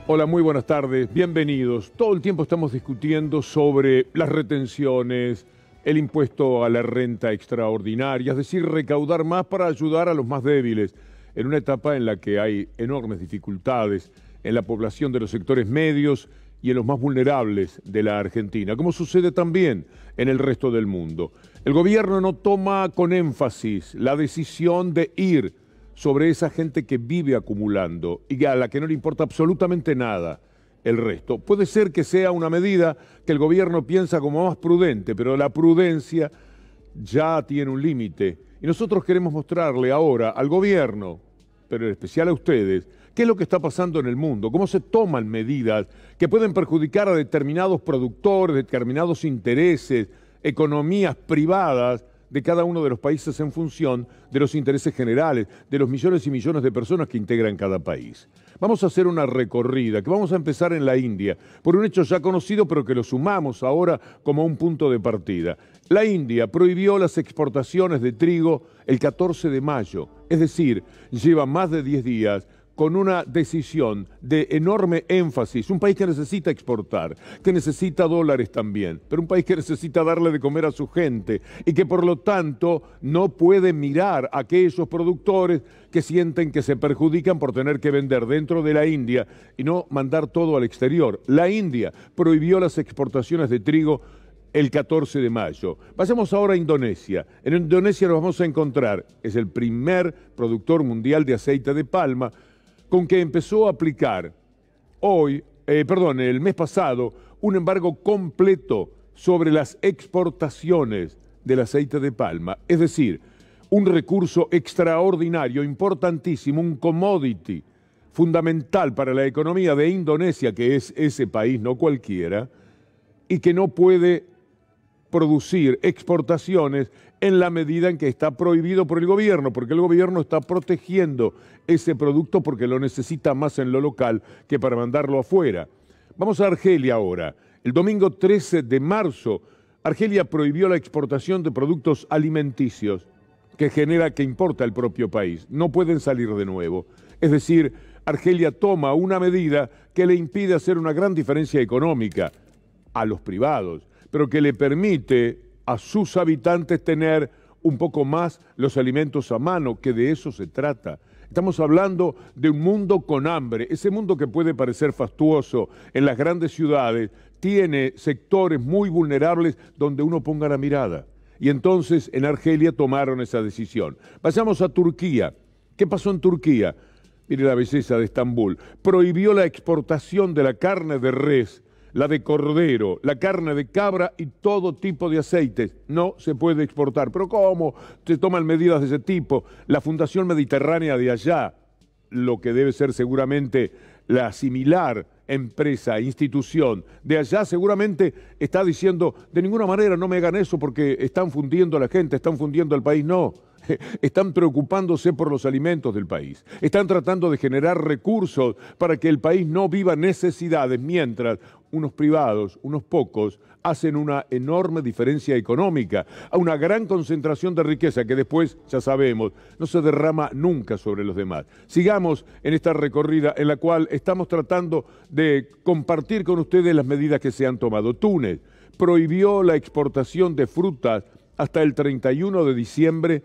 Hola, muy buenas tardes, bienvenidos. Todo el tiempo estamos discutiendo sobre las retenciones, el impuesto a la renta extraordinaria, es decir, recaudar más para ayudar a los más débiles, en una etapa en la que hay enormes dificultades en la población de los sectores medios y en los más vulnerables de la Argentina, como sucede también en el resto del mundo. El gobierno no toma con énfasis la decisión de ir sobre esa gente que vive acumulando y a la que no le importa absolutamente nada el resto. Puede ser que sea una medida que el gobierno piensa como más prudente, pero la prudencia ya tiene un límite. Y nosotros queremos mostrarle ahora al gobierno, pero en especial a ustedes, qué es lo que está pasando en el mundo, cómo se toman medidas que pueden perjudicar a determinados productores, determinados intereses, economías privadas de cada uno de los países en función de los intereses generales, de los millones y millones de personas que integran cada país. Vamos a hacer una recorrida, que vamos a empezar en la India, por un hecho ya conocido, pero que lo sumamos ahora como un punto de partida. La India prohibió las exportaciones de trigo el 14 de mayo, es decir, lleva más de 10 días con una decisión de enorme énfasis, un país que necesita exportar, que necesita dólares también, pero un país que necesita darle de comer a su gente y que por lo tanto no puede mirar a aquellos productores que sienten que se perjudican por tener que vender dentro de la India y no mandar todo al exterior. La India prohibió las exportaciones de trigo el 14 de mayo. Pasemos ahora a Indonesia. En Indonesia nos vamos a encontrar, es el primer productor mundial de aceite de palma, con que empezó a aplicar el mes pasado, un embargo completo sobre las exportaciones del aceite de palma. Es decir, un recurso extraordinario, importantísimo, un commodity fundamental para la economía de Indonesia, que es ese país, no cualquiera, y que no puede producir exportaciones en la medida en que está prohibido por el gobierno, porque el gobierno está protegiendo ese producto porque lo necesita más en lo local que para mandarlo afuera. Vamos a Argelia ahora. El domingo 13 de marzo, Argelia prohibió la exportación de productos alimenticios que importa el propio país. No pueden salir de nuevo. Es decir, Argelia toma una medida que le impide hacer una gran diferencia económica a los privados, pero que le permite a sus habitantes tener un poco más los alimentos a mano, que de eso se trata. Estamos hablando de un mundo con hambre. Ese mundo que puede parecer fastuoso en las grandes ciudades tiene sectores muy vulnerables donde uno ponga la mirada. Y entonces en Argelia tomaron esa decisión. Pasamos a Turquía. ¿Qué pasó en Turquía? Mire la belleza de Estambul. Prohibió la exportación de la carne de res, la de cordero, la carne de cabra y todo tipo de aceites. No se puede exportar. ¿Pero cómo se toman medidas de ese tipo? La Fundación Mediterránea de allá, lo que debe ser seguramente la similar empresa, institución de allá, seguramente está diciendo, de ninguna manera no me hagan eso porque están fundiendo a la gente, están fundiendo al país. No. Están preocupándose por los alimentos del país. Están tratando de generar recursos para que el país no viva necesidades, mientras unos privados, unos pocos, hacen una enorme diferencia económica, a una gran concentración de riqueza que después, ya sabemos, no se derrama nunca sobre los demás. Sigamos en esta recorrida en la cual estamos tratando de compartir con ustedes las medidas que se han tomado. Túnez prohibió la exportación de frutas hasta el 31 de diciembre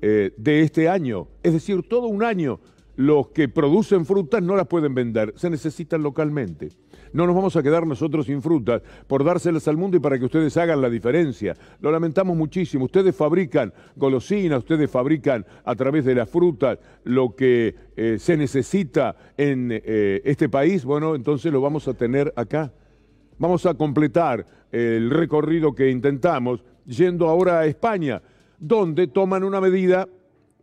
de este año, es decir, todo un año. Los que producen frutas no las pueden vender, se necesitan localmente. No nos vamos a quedar nosotros sin frutas por dárselas al mundo y para que ustedes hagan la diferencia. Lo lamentamos muchísimo. Ustedes fabrican golosinas, ustedes fabrican a través de las frutas lo que se necesita en este país. Bueno, entonces lo vamos a tener acá. Vamos a completar el recorrido que intentamos yendo ahora a España, donde toman una medida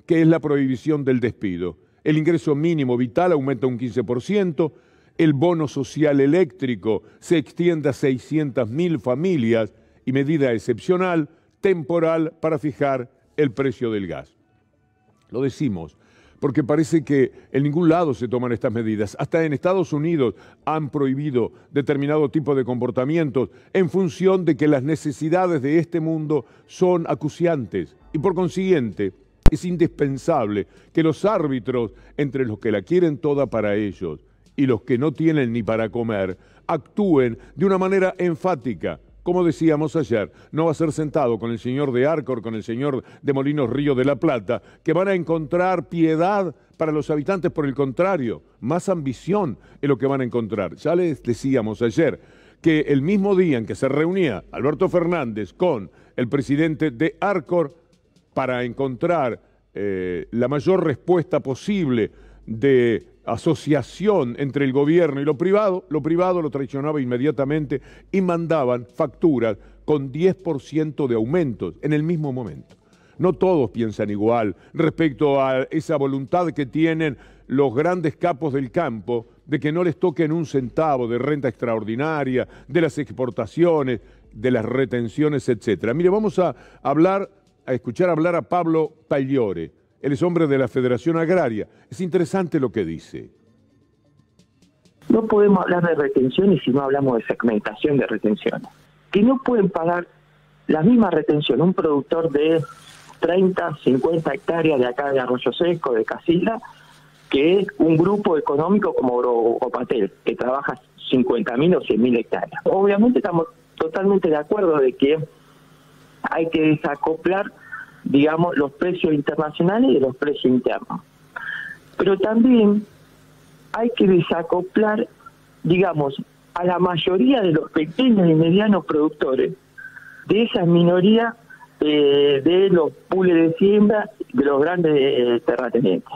que es la prohibición del despido. El ingreso mínimo vital aumenta un 15%, el bono social eléctrico se extiende a 600.000 familias y medida excepcional, temporal, para fijar el precio del gas. Lo decimos porque parece que en ningún lado se toman estas medidas. Hasta en Estados Unidos han prohibido determinado tipo de comportamientos en función de que las necesidades de este mundo son acuciantes y por consiguiente es indispensable que los árbitros entre los que la quieren toda para ellos y los que no tienen ni para comer actúen de una manera enfática. Como decíamos ayer, no va a ser sentado con el señor de Arcor, con el señor de Molinos Río de la Plata, que van a encontrar piedad para los habitantes, por el contrario, más ambición es lo que van a encontrar. Ya les decíamos ayer que el mismo día en que se reunía Alberto Fernández con el presidente de Arcor para encontrar la mayor respuesta posible de asociación entre el gobierno y lo privado lo traicionaba inmediatamente y mandaban facturas con 10% de aumentos en el mismo momento. No todos piensan igual respecto a esa voluntad que tienen los grandes capos del campo de que no les toquen un centavo de renta extraordinaria, de las exportaciones, de las retenciones, etc. Mire, vamos a escuchar hablar a Pablo Pagliore. Él es hombre de la Federación Agraria. Es interesante lo que dice. No podemos hablar de retenciones si no hablamos de segmentación de retenciones. Que no pueden pagar la misma retención un productor de 30, 50 hectáreas de acá de Arroyo Seco, de Casilda, que es un grupo económico como Grobocopatel, que trabaja 50.000 o 100.000 hectáreas. Obviamente estamos totalmente de acuerdo de que hay que desacoplar, digamos, los precios internacionales de los precios internos. Pero también hay que desacoplar, digamos, a la mayoría de los pequeños y medianos productores de esa minoría de los pools de siembra de los grandes terratenientes.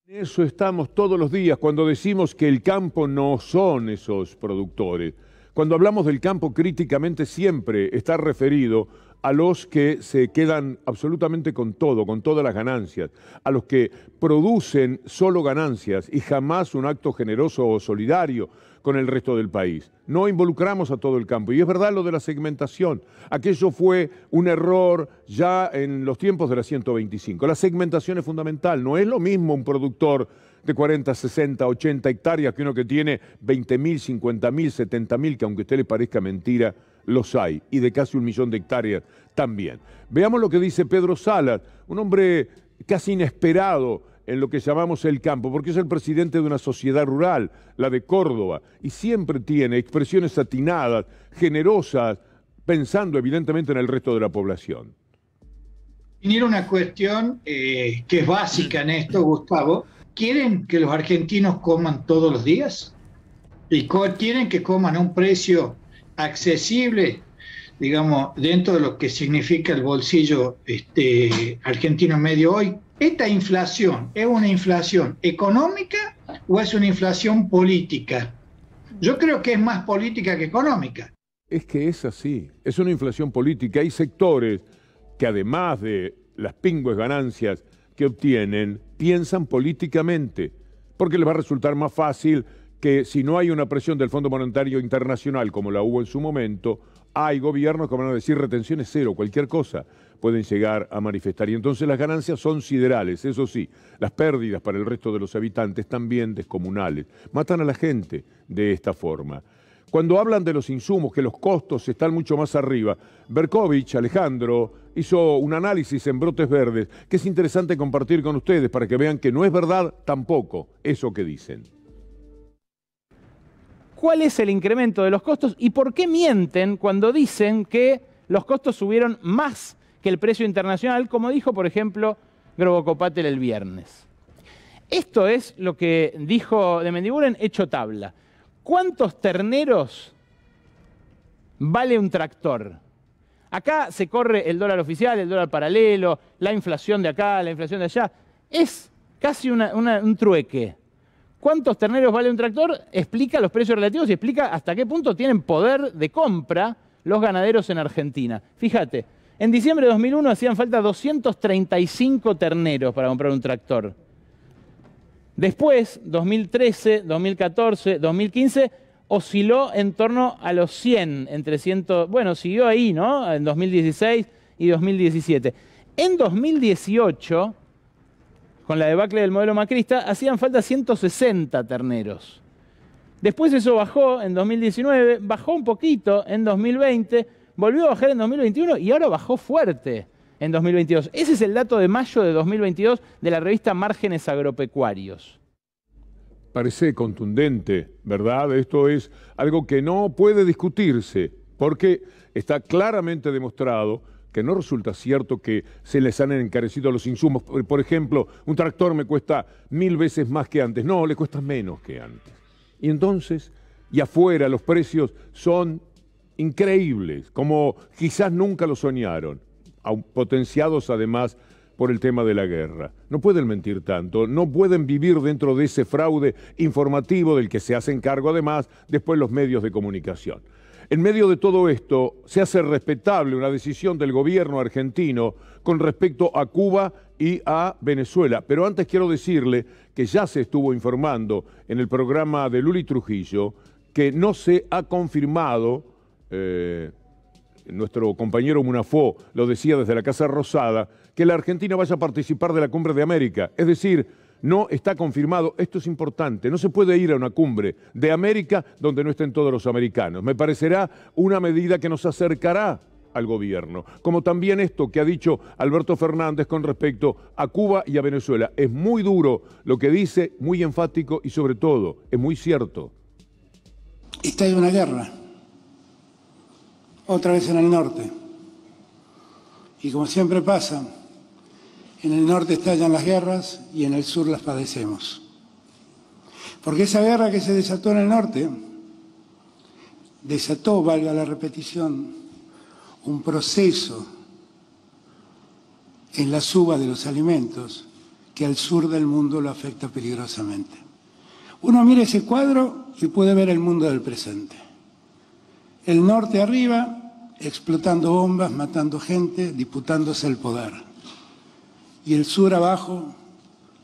En eso estamos todos los días cuando decimos que el campo no son esos productores. Cuando hablamos del campo críticamente siempre está referido a los que se quedan absolutamente con todo, con todas las ganancias, a los que producen solo ganancias y jamás un acto generoso o solidario con el resto del país. No involucramos a todo el campo. Y es verdad lo de la segmentación. Aquello fue un error ya en los tiempos de la 125. La segmentación es fundamental. No es lo mismo un productor de 40, 60, 80 hectáreas que uno que tiene 20.000, 50.000, 70.000, que aunque a usted le parezca mentira, los hay, y de casi 1 millón de hectáreas también. Veamos lo que dice Pedro Salas, un hombre casi inesperado en lo que llamamos el campo, porque es el presidente de una sociedad rural, la de Córdoba, y siempre tiene expresiones atinadas, generosas, pensando evidentemente en el resto de la población. Definir una cuestión que es básica en esto, Gustavo. ¿Quieren que los argentinos coman todos los días? ¿Y quieren que coman a un precio accesible, digamos, dentro de lo que significa el bolsillo argentino medio hoy? ¿Esta inflación es una inflación económica o es una inflación política? Yo creo que es más política que económica. Es que es así, es una inflación política. Hay sectores que además de las pingües ganancias que obtienen, piensan políticamente, porque les va a resultar más fácil que si no hay una presión del Fondo Monetario Internacional como la hubo en su momento, hay gobiernos que van a decir retenciones cero, cualquier cosa pueden llegar a manifestar. Y entonces las ganancias son siderales, eso sí, las pérdidas para el resto de los habitantes también descomunales. Matan a la gente de esta forma. Cuando hablan de los insumos, que los costos están mucho más arriba, Berkovich, Alejandro, hizo un análisis en Brotes Verdes que es interesante compartir con ustedes para que vean que no es verdad tampoco eso que dicen. ¿Cuál es el incremento de los costos y por qué mienten cuando dicen que los costos subieron más que el precio internacional, como dijo, por ejemplo, Grobocopatel el viernes? Esto es lo que dijo de Mendiguren hecho tabla. ¿Cuántos terneros vale un tractor? Acá se corre el dólar oficial, el dólar paralelo, la inflación de acá, la inflación de allá. Es casi un trueque. ¿Cuántos terneros vale un tractor? Explica los precios relativos y explica hasta qué punto tienen poder de compra los ganaderos en Argentina. Fíjate, en diciembre de 2001 hacían falta 235 terneros para comprar un tractor. Después, 2013, 2014, 2015, osciló en torno a los 100, entre 100, bueno, siguió ahí, ¿no? En 2016 y 2017. En 2018... con la debacle del modelo macrista, hacían falta 160 terneros. Después eso bajó en 2019, bajó un poquito en 2020, volvió a bajar en 2021 y ahora bajó fuerte en 2022. Ese es el dato de mayo de 2022 de la revista Márgenes Agropecuarios. parece contundente, ¿verdad? Esto es algo que no puede discutirse, porque está claramente demostrado que no resulta cierto que se les han encarecido los insumos. Por ejemplo, un tractor me cuesta 1000 veces más que antes. No, le cuesta menos que antes. Y entonces, y afuera los precios son increíbles, como quizás nunca lo soñaron, potenciados además por el tema de la guerra. No pueden mentir tanto, no pueden vivir dentro de ese fraude informativo del que se hacen cargo además después los medios de comunicación. En medio de todo esto, se hace respetable una decisión del gobierno argentino con respecto a Cuba y a Venezuela. Pero antes quiero decirle que ya se estuvo informando en el programa de Luli Trujillo que no se ha confirmado, nuestro compañero Munafó lo decía desde la Casa Rosada, que la Argentina vaya a participar de la Cumbre de América. Es decir, no está confirmado. Esto es importante. No se puede ir a una cumbre de América donde no estén todos los americanos. Me parecerá una medida que nos acercará al gobierno. Como también esto que ha dicho Alberto Fernández con respecto a Cuba y a Venezuela. Es muy duro lo que dice, muy enfático y sobre todo es muy cierto. Esta es una guerra. Otra vez en el norte. Y como siempre pasa, en el norte estallan las guerras y en el sur las padecemos. Porque esa guerra que se desató en el norte, desató, valga la repetición, un proceso en la suba de los alimentos que al sur del mundo lo afecta peligrosamente. Uno mira ese cuadro y puede ver el mundo del presente. El norte arriba, explotando bombas, matando gente, disputándose el poder. Y el sur abajo,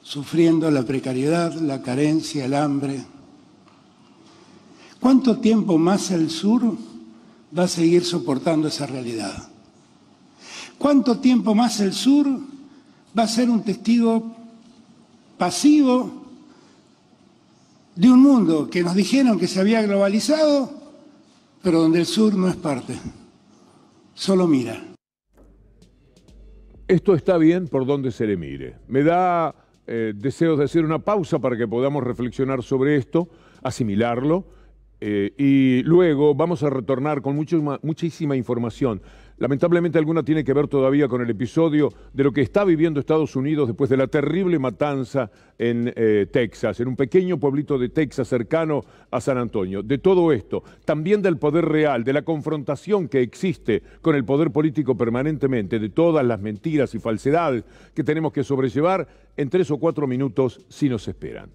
sufriendo la precariedad, la carencia, el hambre. ¿Cuánto tiempo más el sur va a seguir soportando esa realidad? ¿Cuánto tiempo más el sur va a ser un testigo pasivo de un mundo que nos dijeron que se había globalizado, pero donde el sur no es parte, solo mira? Esto está bien por donde se le mire. Me da deseos de hacer una pausa para que podamos reflexionar sobre esto, asimilarlo, y luego vamos a retornar con muchísima información. Lamentablemente alguna tiene que ver todavía con el episodio de lo que está viviendo Estados Unidos después de la terrible matanza en Texas, en un pequeño pueblito de Texas cercano a San Antonio. De todo esto, también del poder real, de la confrontación que existe con el poder político permanentemente, de todas las mentiras y falsedades que tenemos que sobrellevar en 3 o 4 minutos si nos esperan.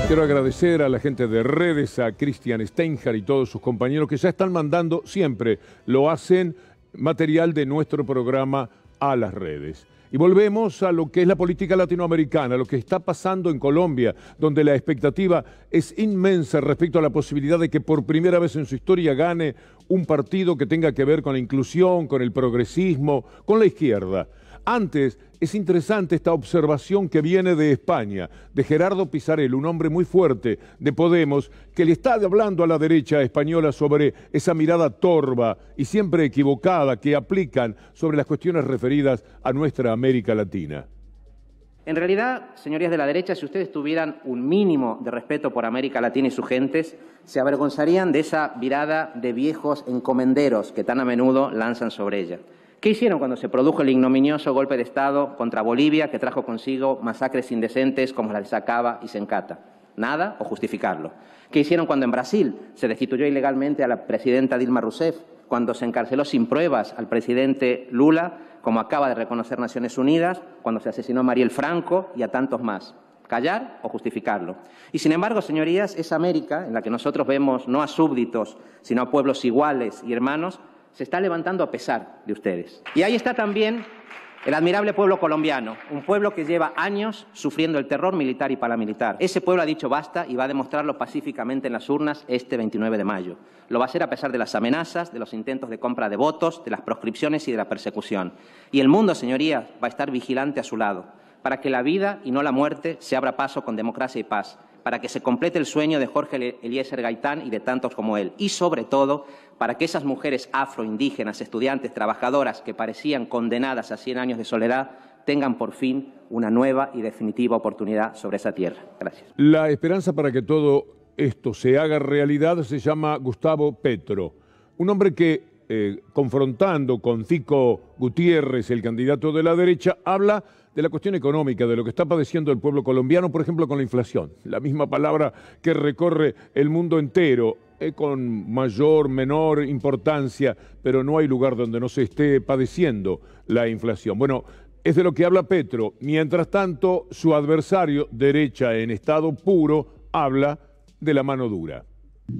Quiero agradecer a la gente de redes, a Cristian Steinhardt y todos sus compañeros que ya están mandando, siempre lo hacen, material de nuestro programa a las redes. Y volvemos a lo que es la política latinoamericana, lo que está pasando en Colombia, donde la expectativa es inmensa respecto a la posibilidad de que por primera vez en su historia gane un partido que tenga que ver con la inclusión, con el progresismo, con la izquierda. Antes, es interesante esta observación que viene de España, de Gerardo Pisarello, un hombre muy fuerte de Podemos, que le está hablando a la derecha española sobre esa mirada torva y siempre equivocada que aplican sobre las cuestiones referidas a nuestra América Latina. En realidad, señorías de la derecha, si ustedes tuvieran un mínimo de respeto por América Latina y sus gentes, se avergonzarían de esa mirada de viejos encomenderos que tan a menudo lanzan sobre ella. ¿Qué hicieron cuando se produjo el ignominioso golpe de Estado contra Bolivia que trajo consigo masacres indecentes como la de Sacaba y Sencata? Nada o justificarlo. ¿Qué hicieron cuando en Brasil se destituyó ilegalmente a la presidenta Dilma Rousseff, cuando se encarceló sin pruebas al presidente Lula, como acaba de reconocer Naciones Unidas, cuando se asesinó a Mariel Franco y a tantos más? ¿Callar o justificarlo? Y sin embargo, señorías, esa América en la que nosotros vemos no a súbditos, sino a pueblos iguales y hermanos, se está levantando a pesar de ustedes. Y ahí está también el admirable pueblo colombiano, un pueblo que lleva años sufriendo el terror militar y paramilitar. Ese pueblo ha dicho basta y va a demostrarlo pacíficamente en las urnas este 29 de mayo. Lo va a hacer a pesar de las amenazas, de los intentos de compra de votos, de las proscripciones y de la persecución. Y el mundo, señorías, va a estar vigilante a su lado, para que la vida y no la muerte se abra paso con democracia y paz, para que se complete el sueño de Jorge Eliezer Gaitán y de tantos como él, y sobre todo para que esas mujeres afroindígenas, estudiantes, trabajadoras que parecían condenadas a 100 años de soledad tengan por fin una nueva y definitiva oportunidad sobre esa tierra. Gracias. La esperanza para que todo esto se haga realidad se llama Gustavo Petro, un hombre que, confrontando con Fico Gutiérrez, el candidato de la derecha, habla de la cuestión económica, de lo que está padeciendo el pueblo colombiano, por ejemplo, con la inflación. La misma palabra que recorre el mundo entero, con mayor, menor importancia, pero no hay lugar donde no se esté padeciendo la inflación. Bueno, es de lo que habla Petro. Mientras tanto, su adversario, derecha en estado puro, habla de la mano dura.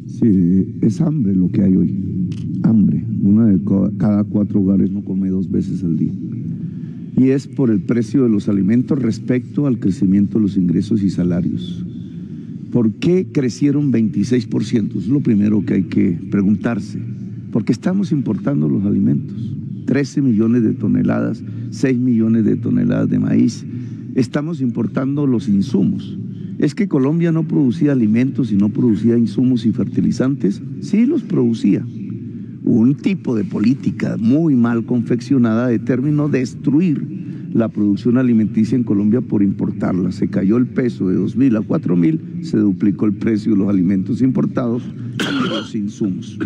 Sí, es hambre lo que hay hoy. Hambre. Una de cada 4 hogares no come 2 veces al día. Y es por el precio de los alimentos respecto al crecimiento de los ingresos y salarios. ¿Por qué crecieron 26%? Es lo primero que hay que preguntarse. Porque estamos importando los alimentos. 13 millones de toneladas, 6 millones de toneladas de maíz. Estamos importando los insumos. ¿Es que Colombia no producía alimentos y no producía insumos y fertilizantes? Sí los producía. Un tipo de política muy mal confeccionada determinó destruir la producción alimenticia en Colombia por importarla. Se cayó el peso de 2.000 a 4.000, se duplicó el precio de los alimentos importados y de los insumos.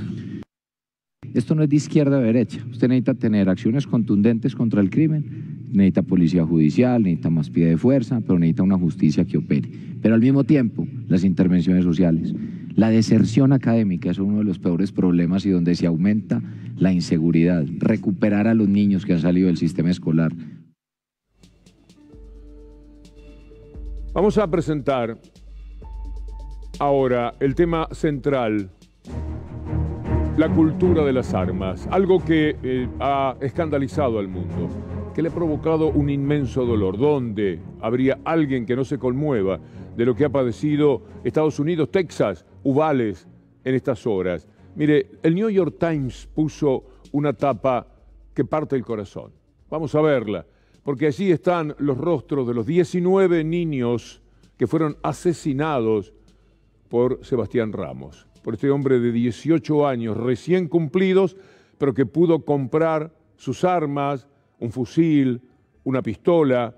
Esto no es de izquierda o derecha. Usted necesita tener acciones contundentes contra el crimen, necesita policía judicial, necesita más pie de fuerza, pero necesita una justicia que opere. Pero al mismo tiempo, las intervenciones sociales. La deserción académica es uno de los peores problemas y donde se aumenta la inseguridad. Recuperar a los niños que han salido del sistema escolar. Vamos a presentar ahora el tema central, la cultura de las armas, algo que ha escandalizado al mundo, que le ha provocado un inmenso dolor. ¿Dónde habría alguien que no se conmueva de lo que ha padecido Estados Unidos, Texas, Uvalde en estas horas? Mire, el New York Times puso una tapa que parte el corazón. Vamos a verla, porque allí están los rostros de los 19 niños que fueron asesinados por Sebastián Ramos, por este hombre de 18 años recién cumplidos, pero que pudo comprar sus armas, un fusil, una pistola,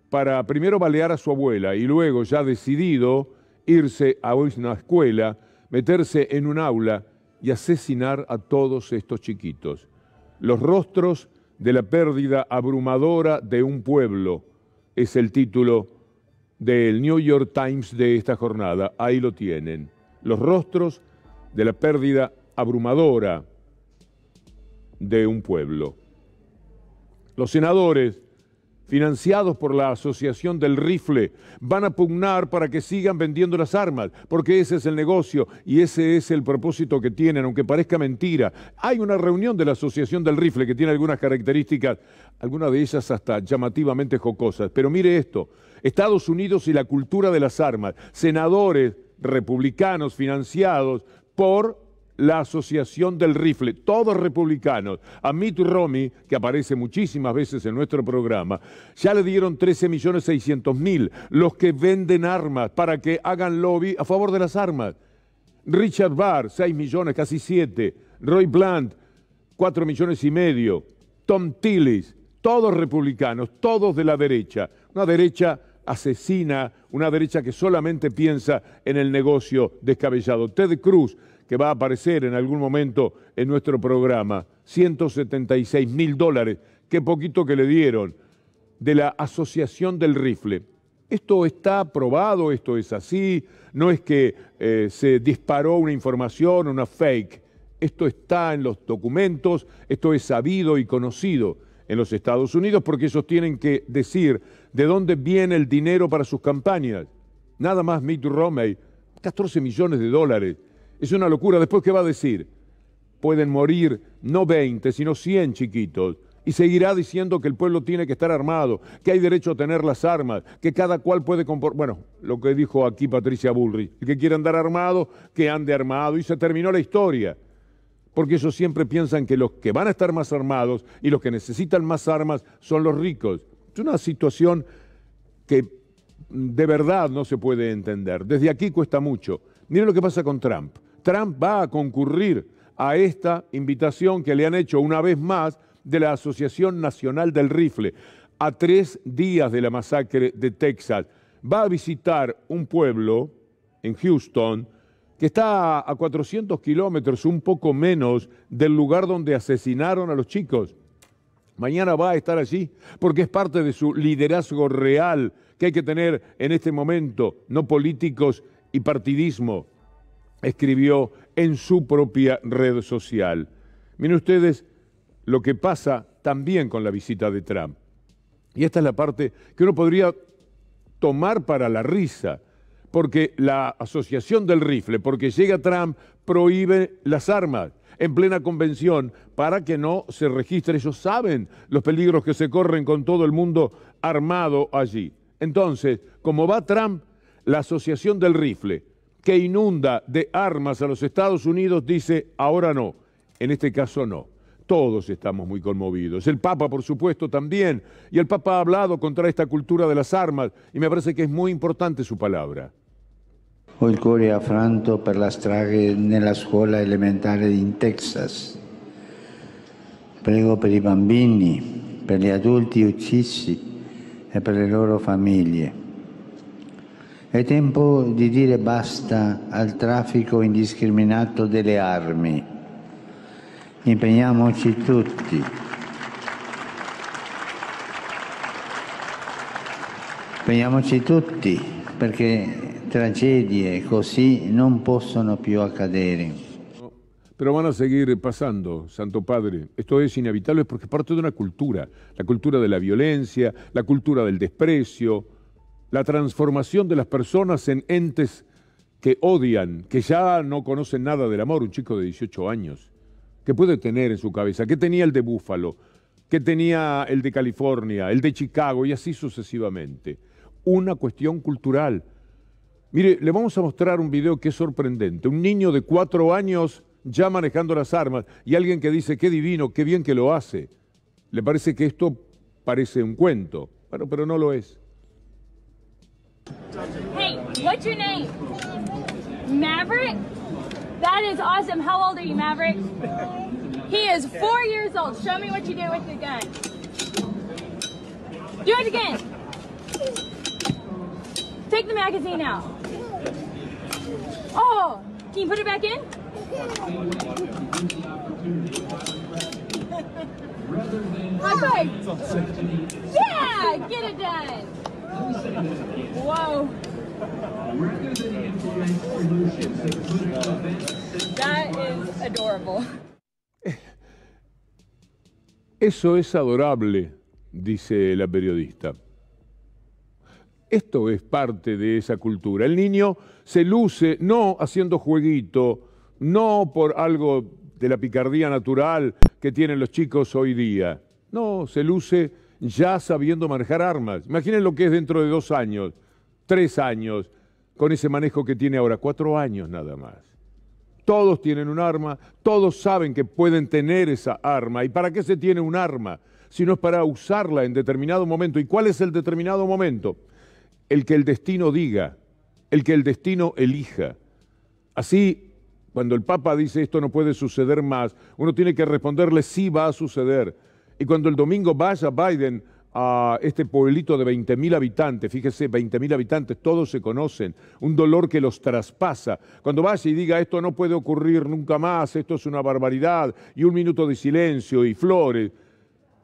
para primero balear a su abuela y luego, ya decidido, irse a una escuela, meterse en un aula y asesinar a todos estos chiquitos. Los rostros de la pérdida abrumadora de un pueblo es el título del New York Times de esta jornada. Ahí lo tienen. Los rostros de la pérdida abrumadora de un pueblo. Los senadores, financiados por la Asociación del Rifle, van a pugnar para que sigan vendiendo las armas, porque ese es el negocio y ese es el propósito que tienen, aunque parezca mentira. Hay una reunión de la Asociación del Rifle que tiene algunas características, algunas de ellas hasta llamativamente jocosas. Pero mire esto, Estados Unidos y la cultura de las armas, senadores republicanos financiados por la Asociación del Rifle, todos republicanos. A Mitt Romney, que aparece muchísimas veces en nuestro programa, ya le dieron 13.600.000 los que venden armas para que hagan lobby a favor de las armas. Richard Barr, 6 millones, casi 7. Roy Blunt, 4,5 millones. Tom Tillis, todos republicanos, todos de la derecha. Una derecha asesina, una derecha que solamente piensa en el negocio descabellado. Ted Cruz, que va a aparecer en algún momento en nuestro programa, $176.000, qué poquito que le dieron, de la Asociación del Rifle. Esto está aprobado, esto es así, no es que se disparó una información, una fake. Esto está en los documentos, esto es sabido y conocido en los Estados Unidos porque ellos tienen que decir de dónde viene el dinero para sus campañas. Nada más Mitt Romney, 14 millones de dólares. Es una locura. Después, ¿qué va a decir? Pueden morir no 20, sino 100 chiquitos. Y seguirá diciendo que el pueblo tiene que estar armado, que hay derecho a tener las armas, que cada cual puede comportar. Bueno, lo que dijo aquí Patricia Bullrich, el que quiera andar armado, que ande armado. Y se terminó la historia. Porque ellos siempre piensan que los que van a estar más armados y los que necesitan más armas son los ricos. Es una situación que de verdad no se puede entender. Desde aquí cuesta mucho. Miren lo que pasa con Trump. Trump va a concurrir a esta invitación que le han hecho una vez más de la Asociación Nacional del Rifle. a 3 días de la masacre de Texas. Va a visitar un pueblo en Houston que está a 400 kilómetros, un poco menos, del lugar donde asesinaron a los chicos. Mañana va a estar allí porque es parte de su liderazgo real que hay que tener en este momento, no políticos y partidismo, escribió en su propia red social. Miren ustedes lo que pasa también con la visita de Trump. Y esta es la parte que uno podría tomar para la risa, porque la asociación del rifle, porque llega Trump, prohíbe las armas en plena convención para que no se registre. Ellos saben los peligros que se corren con todo el mundo armado allí. Entonces, como va Trump, la asociación del rifle, que inunda de armas a los Estados Unidos, dice, ahora no, en este caso no. Todos estamos muy conmovidos. El Papa, por supuesto, también. Y el Papa ha hablado contra esta cultura de las armas y me parece que es muy importante su palabra. Ho il cuore affranto per la strage nella scuola elementare in Texas. Prego per i bambini, per gli adulti uccisi e per le loro famiglie. È tempo di dire basta al traffico indiscriminato delle armi. Impegniamoci tutti. Impegniamoci tutti perché tragedie così non possono più accadere. Pero van a seguir pasando, Santo Padre. Esto es inevitable porque es parte de una cultura. La cultura de la violencia, la cultura del desprecio, la transformación de las personas en entes que odian, que ya no conocen nada del amor. Un chico de 18 años, ¿qué puede tener en su cabeza? ¿Qué tenía el de Búfalo? ¿Qué tenía el de California? ¿El de Chicago? Y así sucesivamente. Una cuestión cultural. Mire, le vamos a mostrar un video que es sorprendente. Un niño de 4 años ya manejando las armas y alguien que dice, qué divino, qué bien que lo hace. ¿Le parece que esto parece un cuento? Bueno, pero no lo es. Hey, what's your name? Maverick? That is awesome. How old are you, Maverick? He is 4 years old. Show me what you do with the gun. Do it again. Take the magazine out. Oh, can you put it back in? High five. Yeah, get it done. Whoa. That is adorable. Eso es adorable, dice la periodista. Esto es parte de esa cultura. El niño se luce no haciendo jueguito, no por algo de la picardía natural que tienen los chicos hoy día. No, se luce ya sabiendo manejar armas. Imaginen lo que es dentro de 2 años, 3 años, con ese manejo que tiene ahora, 4 años nada más. Todos tienen un arma, todos saben que pueden tener esa arma. ¿Y para qué se tiene un arma? Si no es para usarla en determinado momento. ¿Y cuál es el determinado momento? El que el destino diga, el que el destino elija. Así, cuando el Papa dice esto no puede suceder más, uno tiene que responderle sí va a suceder. Y cuando el domingo vaya Biden a este pueblito de 20.000 habitantes, fíjese, 20.000 habitantes, todos se conocen, un dolor que los traspasa. Cuando vaya y diga esto no puede ocurrir nunca más, esto es una barbaridad, y 1 minuto de silencio y flores,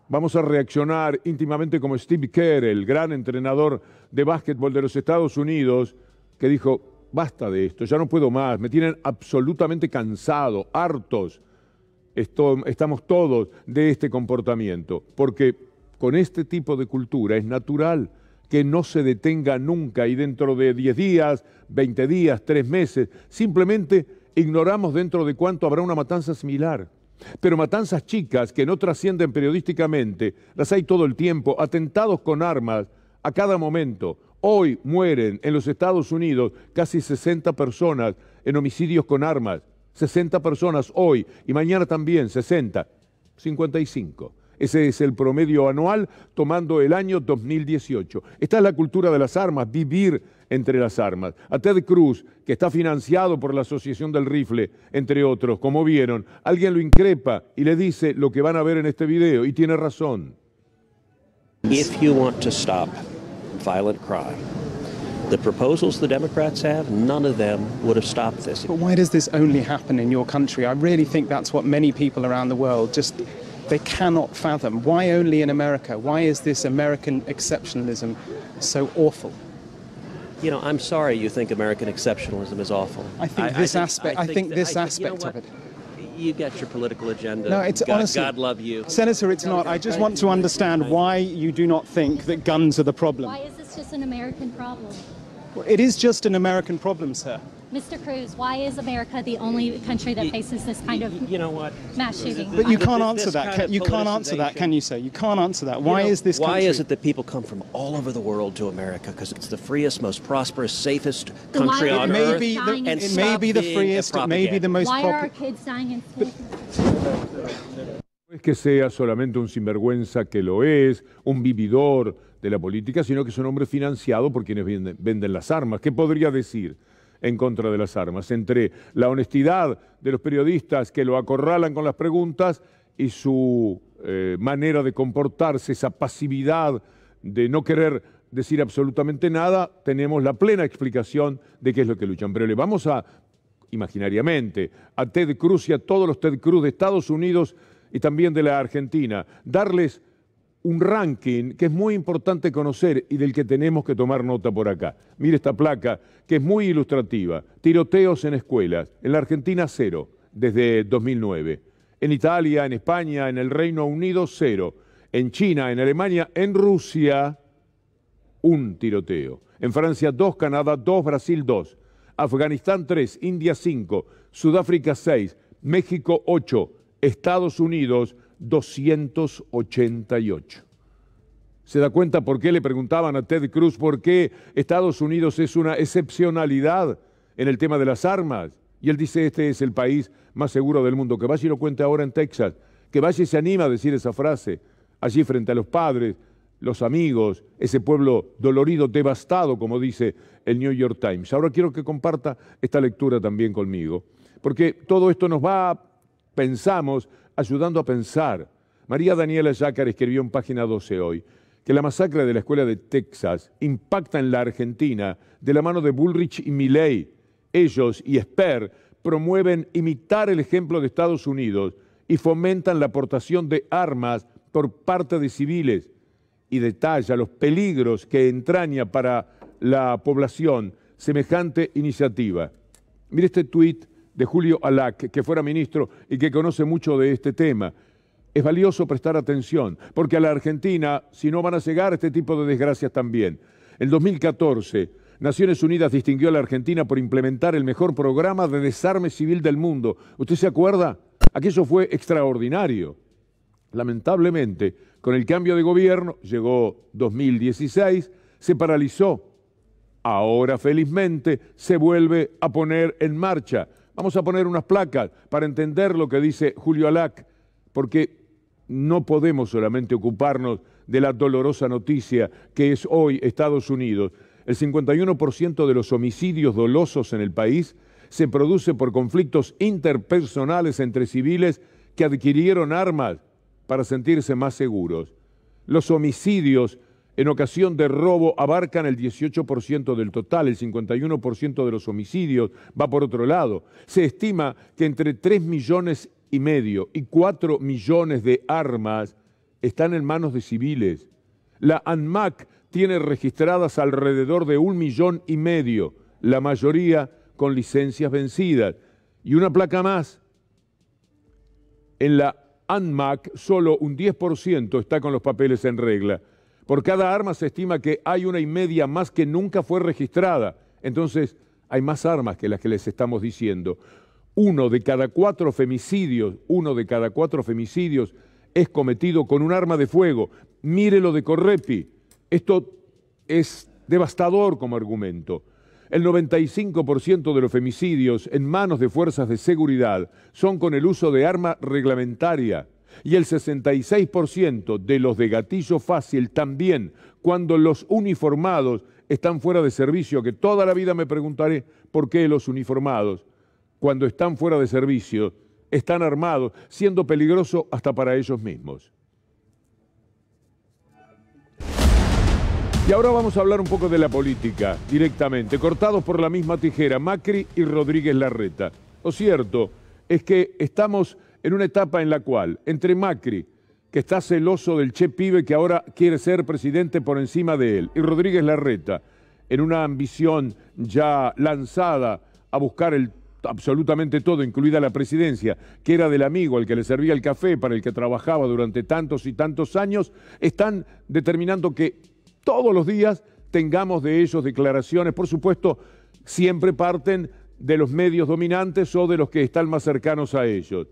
vamos a reaccionar íntimamente como Steve Kerr, el gran entrenador de básquetbol de los Estados Unidos, que dijo, basta de esto, ya no puedo más, me tienen absolutamente cansado, hartos. Estamos todos de este comportamiento, porque con este tipo de cultura es natural que no se detenga nunca y dentro de 10 días, 20 días, 3 meses, simplemente ignoramos dentro de cuánto habrá una matanza similar. Pero matanzas chicas que no trascienden periodísticamente, las hay todo el tiempo, atentados con armas a cada momento. Hoy mueren en los Estados Unidos casi 60 personas en homicidios con armas. 60 personas hoy y mañana también 60, 55. Ese es el promedio anual tomando el año 2018. Esta es la cultura de las armas, vivir entre las armas. A Ted Cruz, que está financiado por la Asociación del Rifle, entre otros, como vieron, alguien lo increpa y le dice lo que van a ver en este video y tiene razón. If you want to stop violent crime, the proposals the Democrats have, none of them would have stopped this. But why does this only happen in your country? I really think that's what many people around the world just, they cannot fathom. Why only in America? Why is this American exceptionalism so awful? You know, I'm sorry you think American exceptionalism is awful. I think this aspect of it. You get your political agenda. No, it's honestly, God love you. Senator, it's not. I just want to understand why you do not think that guns are the problem. Why is this just an American problem? Well, it is just an American problem, sir. Mr. Cruz, why is America the only country that faces this kind of mass shooting? But you can't answer that. You can't answer that, can you, sir? You can't answer that. Why is this country? Why is it that people come from all over the world to America? Because it's the freest, most prosperous, safest country on earth. It may be the freest, it may be the most popular. Why are our kids dying in school? No es que sea solamente un sinvergüenza, que lo es, un vividor de la política, sino que es un hombre financiado por quienes venden las armas. ¿Qué podría decir en contra de las armas? Entre la honestidad de los periodistas que lo acorralan con las preguntas y su manera de comportarse, esa pasividad de no querer decir absolutamente nada, tenemos la plena explicación de qué es lo que luchan. Pero le vamos a, imaginariamente, a Ted Cruz y a todos los Ted Cruz de Estados Unidos y también de la Argentina, darles un ranking que es muy importante conocer y del que tenemos que tomar nota por acá. Mire esta placa que es muy ilustrativa. Tiroteos en escuelas. En la Argentina, 0, desde 2009. En Italia, en España, en el Reino Unido, 0. En China, en Alemania, en Rusia, 1 tiroteo. En Francia, 2, Canadá, 2, Brasil, 2. Afganistán, 3, India, 5, Sudáfrica, 6, México, 8, Estados Unidos, 288. ¿Se da cuenta por qué le preguntaban a Ted Cruz por qué Estados Unidos es una excepcionalidad en el tema de las armas? Y él dice, este es el país más seguro del mundo. Que vaya y lo cuente ahora en Texas. Que vaya y se anima a decir esa frase allí frente a los padres, los amigos, ese pueblo dolorido, devastado, como dice el New York Times. Ahora quiero que comparta esta lectura también conmigo, porque todo esto nos va, pensamos, ayudando a pensar. María Daniela Jácar escribió en página 12 hoy que la masacre de la escuela de Texas impacta en la Argentina de la mano de Bullrich y Milei. Ellos y Esper promueven imitar el ejemplo de Estados Unidos y fomentan la aportación de armas por parte de civiles y detalla los peligros que entraña para la población semejante iniciativa. Mire este tuit de Julio Alac, que fuera ministro y que conoce mucho de este tema. Es valioso prestar atención, porque a la Argentina, si no van a llegar este tipo de desgracias también. En 2014, Naciones Unidas distinguió a la Argentina por implementar el mejor programa de desarme civil del mundo. ¿Usted se acuerda? Aquello fue extraordinario. Lamentablemente, con el cambio de gobierno, llegó 2016, se paralizó. Ahora, felizmente, se vuelve a poner en marcha. Vamos a poner unas placas para entender lo que dice Julio Alac, porque no podemos solamente ocuparnos de la dolorosa noticia que es hoy Estados Unidos. El 51% de los homicidios dolosos en el país se produce por conflictos interpersonales entre civiles que adquirieron armas para sentirse más seguros. Los homicidios en ocasión de robo abarcan el 18% del total, el 51% de los homicidios va por otro lado. Se estima que entre 3,5 millones y 4 millones de armas están en manos de civiles. La ANMAC tiene registradas alrededor de 1,5 millones, la mayoría con licencias vencidas. Y una placa más, en la ANMAC solo un 10% está con los papeles en regla. Por cada arma se estima que hay 1,5 más que nunca fue registrada. Entonces, hay más armas que las que les estamos diciendo. 1 de cada 4 femicidios es cometido con un arma de fuego. Mire lo de Correpi. Esto es devastador como argumento. El 95% de los femicidios en manos de fuerzas de seguridad son con el uso de arma reglamentaria. Y el 66% de los de gatillo fácil también, cuando los uniformados están fuera de servicio, que toda la vida me preguntaré por qué los uniformados, cuando están fuera de servicio, están armados, siendo peligroso hasta para ellos mismos. Y ahora vamos a hablar un poco de la política, directamente, cortados por la misma tijera, Macri y Rodríguez Larreta. Lo cierto es que estamos en una etapa en la cual, entre Macri, que está celoso del Che Pibe que ahora quiere ser presidente por encima de él, y Rodríguez Larreta, en una ambición ya lanzada a buscar absolutamente todo, incluida la presidencia, que era del amigo al que le servía el café, para el que trabajaba durante tantos y tantos años, están determinando que todos los días tengamos de ellos declaraciones. Por supuesto, siempre parten de los medios dominantes o de los que están más cercanos a ellos.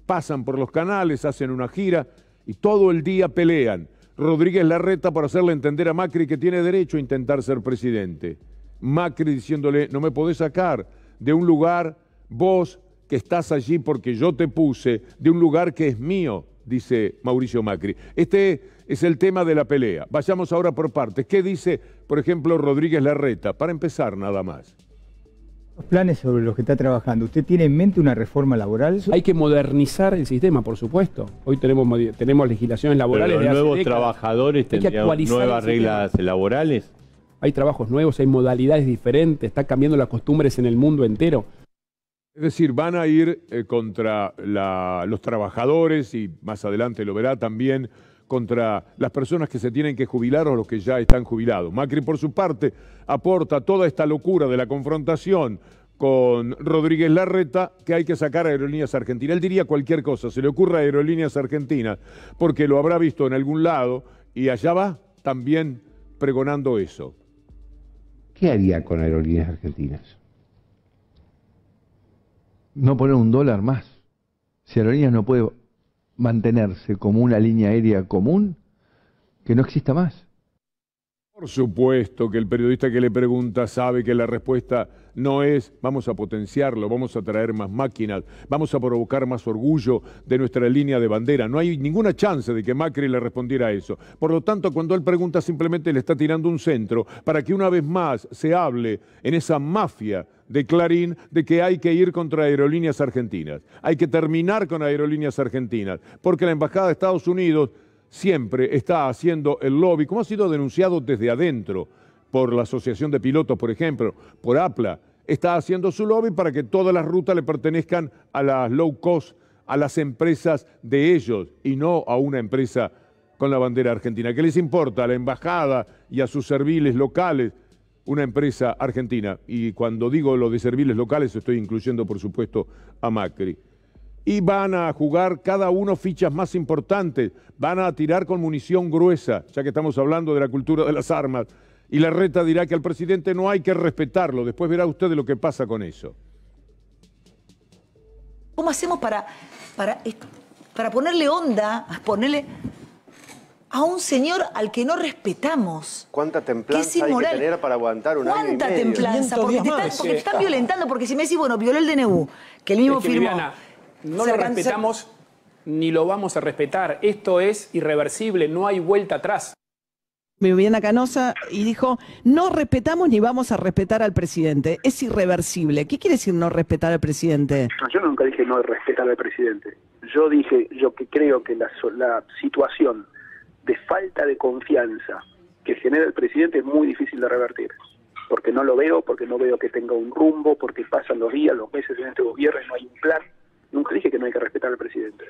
Pasan por los canales, hacen una gira y todo el día pelean. Rodríguez Larreta por hacerle entender a Macri que tiene derecho a intentar ser presidente. Macri diciéndole, no me podés sacar de un lugar, vos que estás allí porque yo te puse, de un lugar que es mío, dice Mauricio Macri. Este es el tema de la pelea. Vayamos ahora por partes. ¿Qué dice, por ejemplo, Rodríguez Larreta? Para empezar, nada más. Los planes sobre los que está trabajando, ¿usted tiene en mente una reforma laboral? Hay que modernizar el sistema, por supuesto. Hoy tenemos legislaciones laborales. Pero los nuevos trabajadores tendrían nuevas reglas laborales. Hay trabajos nuevos, hay modalidades diferentes, está cambiando las costumbres en el mundo entero. Es decir, van a ir contra los trabajadores y más adelante lo verá también contra las personas que se tienen que jubilar o los que ya están jubilados. Macri, por su parte, aporta toda esta locura de la confrontación con Rodríguez Larreta, que hay que sacar a Aerolíneas Argentinas. Él diría cualquier cosa, se le ocurre a Aerolíneas Argentinas, porque lo habrá visto en algún lado y allá va también pregonando eso. ¿Qué haría con Aerolíneas Argentinas? No poner $1 más. Si Aerolíneas no puede mantenerse como una línea aérea común, que no exista más. Por supuesto que el periodista que le pregunta sabe que la respuesta no es vamos a potenciarlo, vamos a traer más máquinas, vamos a provocar más orgullo de nuestra línea de bandera. No hay ninguna chance de que Macri le respondiera a eso. Por lo tanto, cuando él pregunta, simplemente le está tirando un centro para que una vez más se hable en esa mafia de Clarín de que hay que ir contra Aerolíneas Argentinas. Hay que terminar con Aerolíneas Argentinas, porque la Embajada de Estados Unidos siempre está haciendo el lobby, como ha sido denunciado desde adentro por la Asociación de Pilotos, por ejemplo, por APLA, está haciendo su lobby para que todas las rutas le pertenezcan a las low cost, a las empresas de ellos y no a una empresa con la bandera argentina. ¿Qué les importa a la embajada y a sus serviles locales? Una empresa argentina. Y cuando digo lo de serviles locales estoy incluyendo, por supuesto, a Macri. Y van a jugar cada uno fichas más importantes, van a tirar con munición gruesa, ya que estamos hablando de la cultura de las armas. Y Larreta dirá que al presidente no hay que respetarlo. Después verá usted lo que pasa con eso. ¿Cómo hacemos para ponerle onda, ponerle a un señor al que no respetamos? ¿Cuánta templanza hay que tener para aguantar un año y medio? ¿Cuánta templanza? Porque te están violentando, porque si me decís, bueno, violó el DNU, que él mismo firmó. Viviana, no lo respetamos ni lo vamos a respetar. Esto es irreversible, no hay vuelta atrás. Viviana Canosa y dijo, no respetamos ni vamos a respetar al presidente, es irreversible. ¿Qué quiere decir no respetar al presidente? Yo nunca dije no respetar al presidente. Yo dije, yo que creo que la situación de falta de confianza que genera el presidente es muy difícil de revertir. Porque no lo veo, porque no veo que tenga un rumbo, porque pasan los días, los meses en este gobierno y no hay un plan. Nunca dije que no hay que respetar al presidente.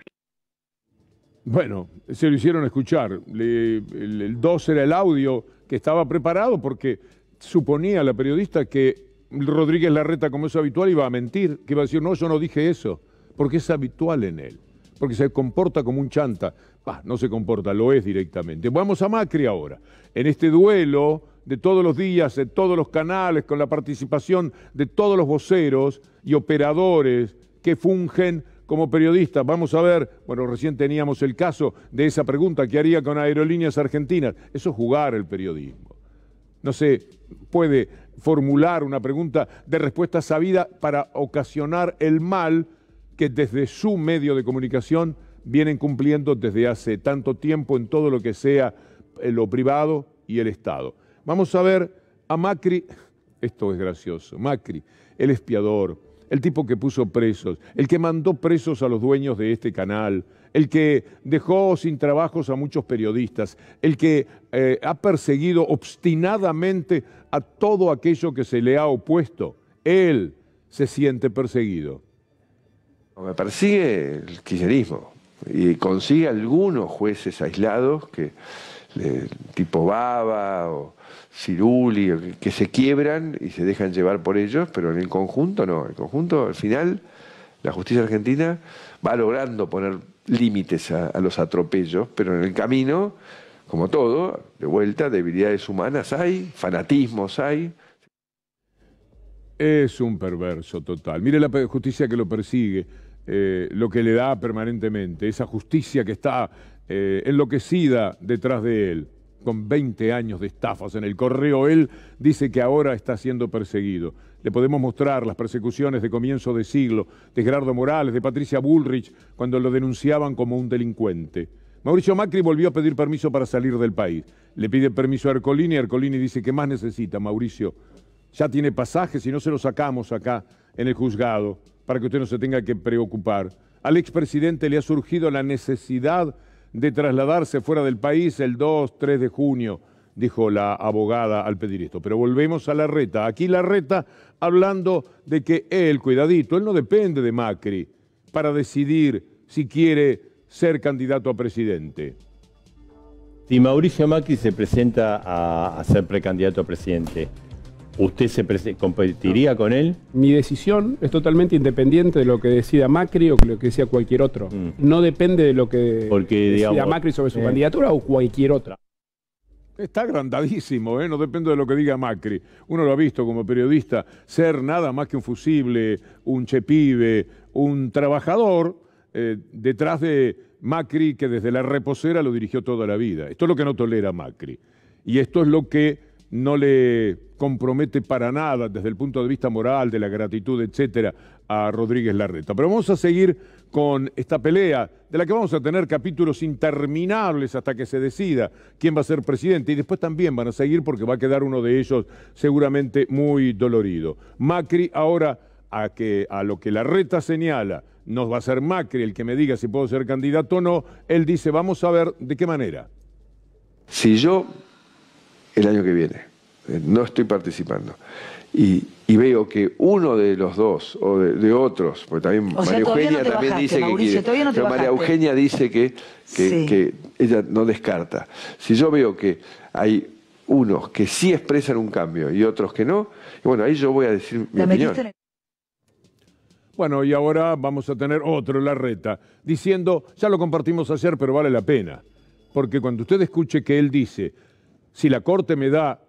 Bueno, se lo hicieron escuchar. El 2 era el audio que estaba preparado porque suponía la periodista que Rodríguez Larreta, como es habitual, iba a mentir, que iba a decir, no, yo no dije eso, porque es habitual en él, porque se comporta como un chanta. No se comporta, lo es directamente. Vamos a Macri ahora. En este duelo de todos los días, de todos los canales, con la participación de todos los voceros y operadores que fungen como periodistas. Vamos a ver, bueno, recién teníamos el caso de esa pregunta, ¿qué haría con Aerolíneas Argentinas? Eso es jugar el periodismo. No se puede formular una pregunta de respuesta sabida para ocasionar el mal que desde su medio de comunicación vienen cumpliendo desde hace tanto tiempo en todo lo que sea lo privado y el Estado. Vamos a ver a Macri, esto es gracioso, Macri, el espiador, el tipo que puso presos, el que mandó presos a los dueños de este canal, el que dejó sin trabajos a muchos periodistas, el que ha perseguido obstinadamente a todo aquello que se le ha opuesto. Él se siente perseguido. Me persigue el kirchnerismo y consigue algunos jueces aislados, tipo Baba o Ciruli, que se quiebran y se dejan llevar por ellos, pero en el conjunto no. En el conjunto, al final, la justicia argentina va logrando poner límites a los atropellos, pero en el camino, como todo, de vuelta, debilidades humanas hay, fanatismos hay. Es un perverso total. Mire la justicia que lo persigue, lo que le da permanentemente, esa justicia que está enloquecida detrás de él, con 20 años de estafas en el correo. Él dice que ahora está siendo perseguido. Le podemos mostrar las persecuciones de comienzo de siglo, de Gerardo Morales, de Patricia Bullrich, cuando lo denunciaban como un delincuente. Mauricio Macri volvió a pedir permiso para salir del país. Le pide permiso a Ercolini, Ercolini dice que más necesita, Mauricio. Ya tiene pasajes y no se lo sacamos acá en el juzgado para que usted no se tenga que preocupar. Al expresidente le ha surgido la necesidad de trasladarse fuera del país el 2-3 de junio, dijo la abogada al pedir esto. Pero volvemos a Larreta. Aquí Larreta hablando de que él, cuidadito, él no depende de Macri para decidir si quiere ser candidato a presidente. Si Mauricio Macri se presenta a ser precandidato a presidente, ¿usted competiría con él? Mi decisión es totalmente independiente de lo que decida Macri o lo que decida cualquier otro. No depende de lo que decida Macri sobre su candidatura o cualquier otra. Está agrandadísimo, no depende de lo que diga Macri. Uno lo ha visto como periodista ser nada más que un fusible, un chepibe, un trabajador detrás de Macri, que desde la reposera lo dirigió toda la vida. Esto es lo que no tolera Macri. Y esto es lo que no le compromete para nada desde el punto de vista moral, de la gratitud, etcétera, a Rodríguez Larreta. Pero vamos a seguir con esta pelea, de la que vamos a tener capítulos interminables hasta que se decida quién va a ser presidente, y después también van a seguir porque va a quedar uno de ellos seguramente muy dolorido. Macri ahora, a lo que Larreta señala, no va a ser Macri el que me diga si puedo ser candidato o no, él dice, vamos a ver de qué manera. Si yo el año que viene no estoy participando y veo que uno de los dos o de otros, porque también María Eugenia también dice que quiere, pero María Eugenia dice que ella no descarta. Si yo veo que hay unos que sí expresan un cambio y otros que no, bueno, ahí yo voy a decir mi opinión. Bueno, y ahora vamos a tener otro Larreta diciendo, ya lo compartimos ayer, pero vale la pena, porque cuando usted escuche que él dice, si la Corte me da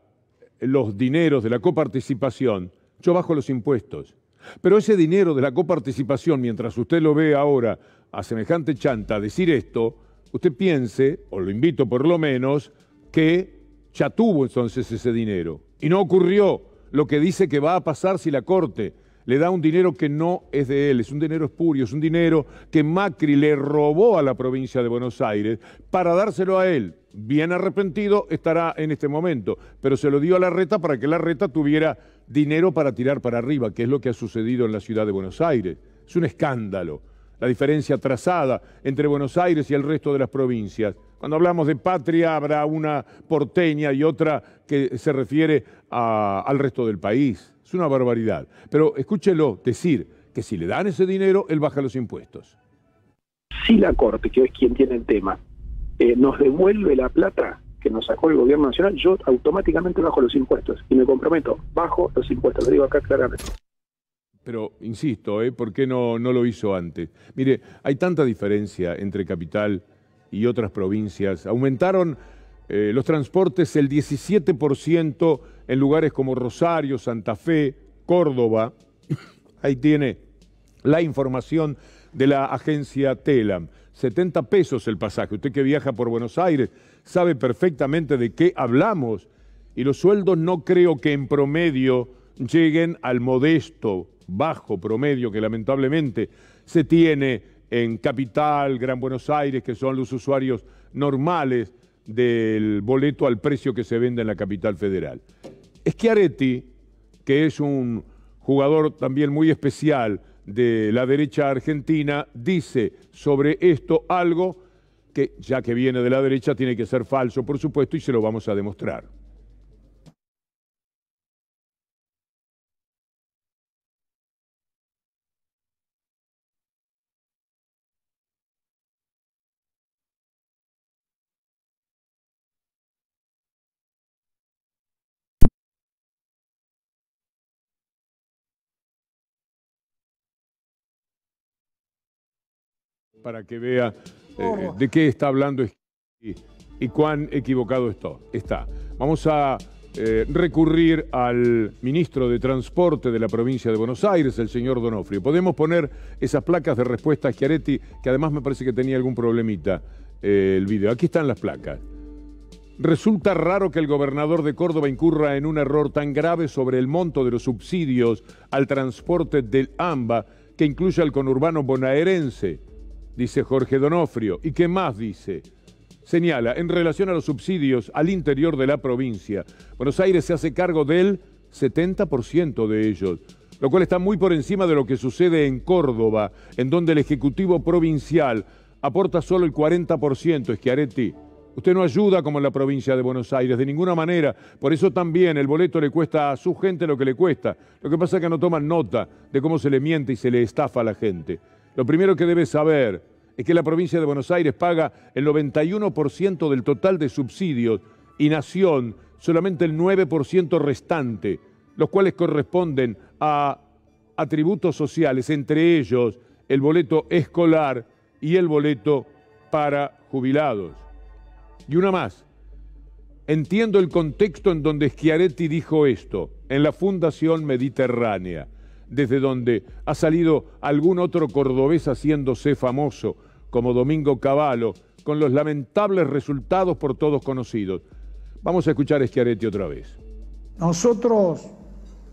los dineros de la coparticipación, yo bajo los impuestos. Pero ese dinero de la coparticipación, mientras usted lo ve ahora a semejante chanta decir esto, usted piense, o lo invito por lo menos, que ya tuvo entonces ese dinero. Y no ocurrió lo que dice que va a pasar si la Corte le da un dinero que no es de él, es un dinero espurio, es un dinero que Macri le robó a la provincia de Buenos Aires para dárselo a él. Bien arrepentido estará en este momento, pero se lo dio a Larreta para que Larreta tuviera dinero para tirar para arriba, que es lo que ha sucedido en la ciudad de Buenos Aires. Es un escándalo la diferencia trazada entre Buenos Aires y el resto de las provincias. Cuando hablamos de patria habrá una porteña y otra que se refiere al resto del país. Es una barbaridad. Pero escúchelo decir que si le dan ese dinero, él baja los impuestos. Si la Corte, que es quien tiene el tema, nos devuelve la plata que nos sacó el gobierno nacional, yo automáticamente bajo los impuestos y me comprometo, bajo los impuestos, lo digo acá claramente. Pero, insisto, ¿por qué no lo hizo antes? Mire, hay tanta diferencia entre Capital y otras provincias. Aumentaron los transportes el 17% en lugares como Rosario, Santa Fe, Córdoba. Ahí tiene la información de la agencia Telam. 70 pesos el pasaje. Usted que viaja por Buenos Aires sabe perfectamente de qué hablamos. Y los sueldos no creo que en promedio lleguen al modesto, bajo promedio que lamentablemente se tiene en Capital, Gran Buenos Aires, que son los usuarios normales del boleto al precio que se vende en la capital federal. Schiaretti, que es un jugador también muy especial de la derecha argentina, dice sobre esto algo que, ya que viene de la derecha, tiene que ser falso, por supuesto, y se lo vamos a demostrar. Para que vea de qué está hablando y cuán equivocado está. Vamos a recurrir al ministro de Transporte de la provincia de Buenos Aires, el señor Donofrio. Podemos poner esas placas de respuesta a Schiaretti, que además me parece que tenía algún problemita el video. Aquí están las placas. Resulta raro que el gobernador de Córdoba incurra en un error tan grave sobre el monto de los subsidios al transporte del AMBA, que incluye al conurbano bonaerense, dice Jorge Donofrio. ¿Y qué más dice? Señala, en relación a los subsidios al interior de la provincia, Buenos Aires se hace cargo del 70% de ellos, lo cual está muy por encima de lo que sucede en Córdoba, en donde el Ejecutivo Provincial aporta solo el 40%. Schiaretti, usted no ayuda como en la provincia de Buenos Aires, de ninguna manera. Por eso también el boleto le cuesta a su gente lo que le cuesta. Lo que pasa es que no toman nota de cómo se le miente y se le estafa a la gente. Lo primero que debe saber es que la provincia de Buenos Aires paga el 91% del total de subsidios y Nación solamente el 9% restante, los cuales corresponden a atributos sociales, entre ellos el boleto escolar y el boleto para jubilados. Y una más. Entiendo el contexto en donde Schiaretti dijo esto, en la Fundación Mediterránea, desde donde ha salido algún otro cordobés haciéndose famoso, como Domingo Cavallo, con los lamentables resultados por todos conocidos. Vamos a escuchar a Schiaretti otra vez. Nosotros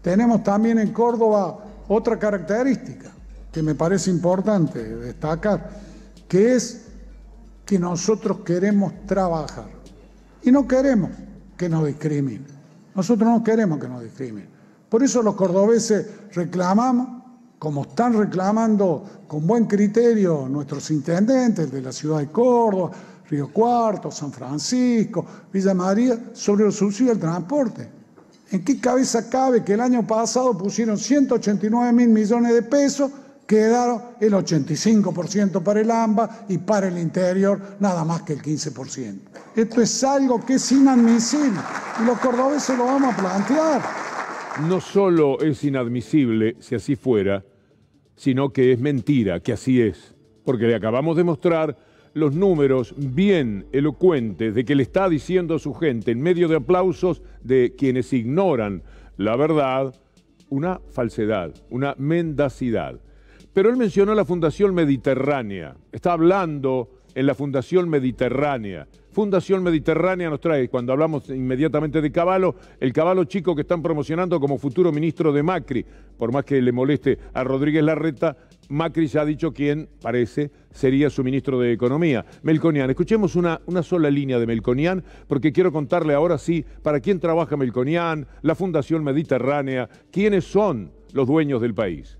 tenemos también en Córdoba otra característica que me parece importante destacar, que es que nosotros queremos trabajar y no queremos que nos discriminen. Nosotros no queremos que nos discriminen. Por eso los cordobeses reclamamos, como están reclamando con buen criterio nuestros intendentes de la ciudad de Córdoba, Río Cuarto, San Francisco, Villa María, sobre los subsidios al transporte. ¿En qué cabeza cabe que el año pasado pusieron 189.000 millones de pesos, quedaron el 85% para el AMBA y para el interior nada más que el 15%? Esto es algo que es inadmisible y los cordobeses lo vamos a plantear. No solo es inadmisible, si así fuera, sino que es mentira, que así es. Porque le acabamos de mostrar los números bien elocuentes de que le está diciendo a su gente, en medio de aplausos de quienes ignoran la verdad, una falsedad, una mendacidad. Pero él mencionó la Fundación Mediterránea. Está hablando en la Fundación Mediterránea. Fundación Mediterránea nos trae, cuando hablamos inmediatamente de Cavallo, el Cavallo chico que están promocionando como futuro ministro de Macri. Por más que le moleste a Rodríguez Larreta, Macri ya ha dicho quién, parece, sería su ministro de Economía. Melconian. Escuchemos una sola línea de Melconian, porque quiero contarle ahora sí para quién trabaja Melconian, la Fundación Mediterránea, quiénes son los dueños del país.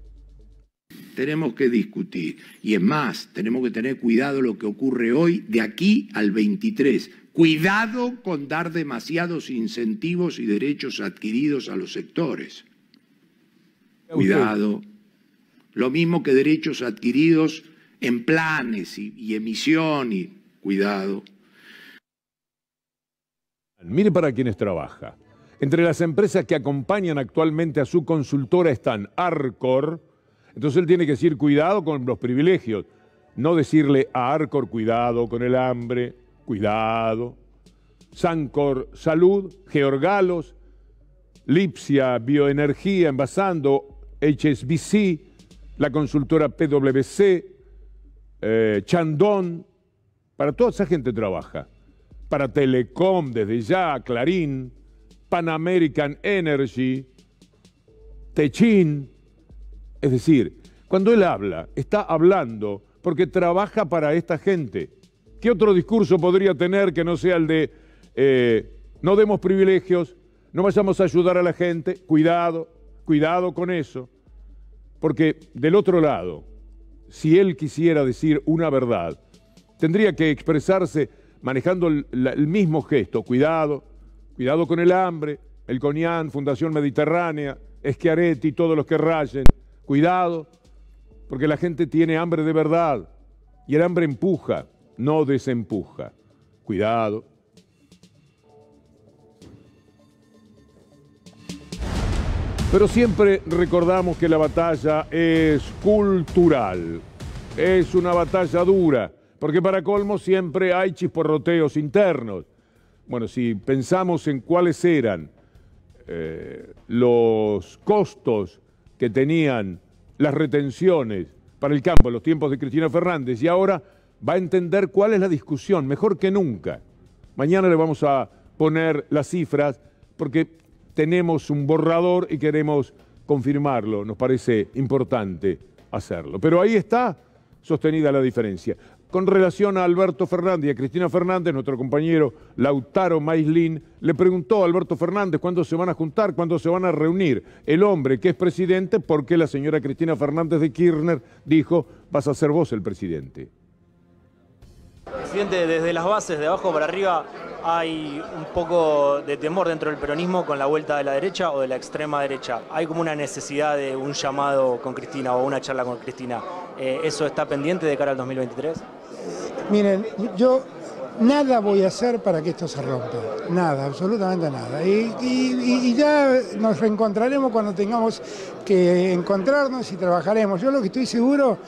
Tenemos que discutir, y es más, tenemos que tener cuidado lo que ocurre hoy de aquí al 23. Cuidado con dar demasiados incentivos y derechos adquiridos a los sectores. Cuidado. Lo mismo que derechos adquiridos en planes y emisión, y cuidado. Mire para quienes trabaja. Entre las empresas que acompañan actualmente a su consultora están Arcor. Entonces él tiene que decir cuidado con los privilegios, no decirle a Arcor cuidado con el hambre, cuidado. Sancor Salud, Georgalos, Lipsia Bioenergía envasando, HSBC, la consultora PwC, Chandon, para toda esa gente trabaja. Para Telecom desde ya, Clarín, Pan American Energy, Techin. Es decir, cuando él habla, está hablando porque trabaja para esta gente. ¿Qué otro discurso podría tener que no sea el de no demos privilegios, no vayamos a ayudar a la gente, cuidado, cuidado con eso, porque del otro lado, si él quisiera decir una verdad, tendría que expresarse manejando el mismo gesto. Cuidado con el hambre, el CONIAN, Fundación Mediterránea, Schiaretti, todos los que rayen. Cuidado, porque la gente tiene hambre de verdad y el hambre empuja, no desempuja. Cuidado. Pero siempre recordamos que la batalla es cultural, es una batalla dura, porque para colmo siempre hay chisporroteos internos. Bueno, si pensamos en cuáles eran los costos que tenían las retenciones para el campo en los tiempos de Cristina Fernández, y ahora va a entender cuál es la discusión, mejor que nunca. Mañana le vamos a poner las cifras, porque tenemos un borrador y queremos confirmarlo, nos parece importante hacerlo. Pero ahí está sostenida la diferencia. Con relación a Alberto Fernández y a Cristina Fernández, nuestro compañero Lautaro Maislin le preguntó a Alberto Fernández cuándo se van a juntar, cuándo se van a reunir. El hombre que es presidente, porque la señora Cristina Fernández de Kirchner dijo, vas a ser vos el presidente. Presidente, desde las bases, de abajo para arriba, hay un poco de temor dentro del peronismo con la vuelta de la derecha o de la extrema derecha. Hay como una necesidad de un llamado con Cristina o una charla con Cristina. ¿Eso está pendiente de cara al 2023? Miren, yo nada voy a hacer para que esto se rompa. Nada, absolutamente nada. Y ya nos reencontraremos cuando tengamos que encontrarnos y trabajaremos. Yo lo que estoy seguro